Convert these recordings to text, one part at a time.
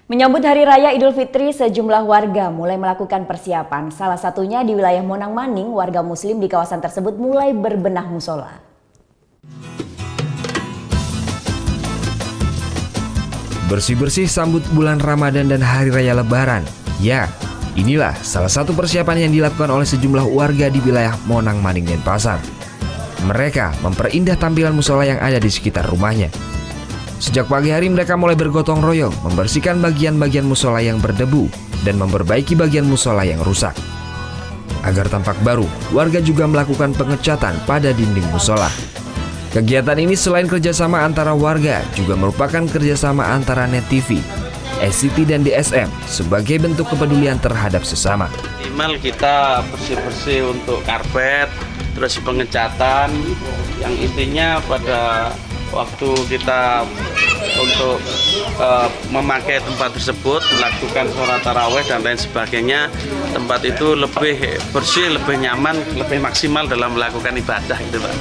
Menyambut Hari Raya Idul Fitri, sejumlah warga mulai melakukan persiapan. Salah satunya di wilayah Monang Maning, warga muslim di kawasan tersebut mulai berbenah musola. Bersih-bersih sambut bulan Ramadan dan Hari Raya Lebaran. Ya, inilah salah satu persiapan yang dilakukan oleh sejumlah warga di wilayah Monang Maning Denpasar. Mereka memperindah tampilan musola yang ada di sekitar rumahnya. Sejak pagi hari mereka mulai bergotong royong membersihkan bagian-bagian musola yang berdebu dan memperbaiki bagian musola yang rusak. Agar tampak baru, warga juga melakukan pengecatan pada dinding musola. Kegiatan ini selain kerjasama antara warga, juga merupakan kerjasama antara Net TV, SCT dan DSM sebagai bentuk kepedulian terhadap sesama. Minimal kita bersih-bersih untuk karpet, terus pengecatan, yang intinya pada waktu kita untuk memakai tempat tersebut, melakukan sholat taraweh dan lain sebagainya, tempat itu lebih bersih, lebih nyaman, lebih maksimal dalam melakukan ibadah gitu, Pak.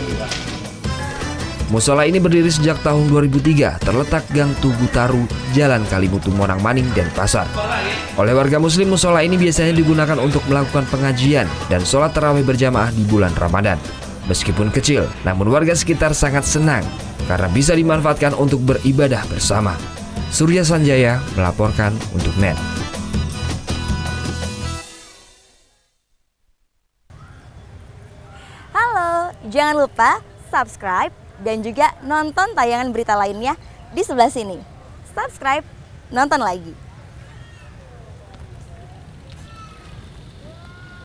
Musola ini berdiri sejak tahun 2003, terletak Gang Tugu Taru, Jalan Kalimutu, Monang Maning, Denpasar. Oleh warga muslim, musola ini biasanya digunakan untuk melakukan pengajian dan sholat tarawih berjamaah di bulan Ramadan. Meskipun kecil, namun warga sekitar sangat senang karena bisa dimanfaatkan untuk beribadah bersama. Surya Sanjaya melaporkan untuk NET. Halo, jangan lupa subscribe dan juga nonton tayangan berita lainnya di sebelah sini. Subscribe, nonton lagi.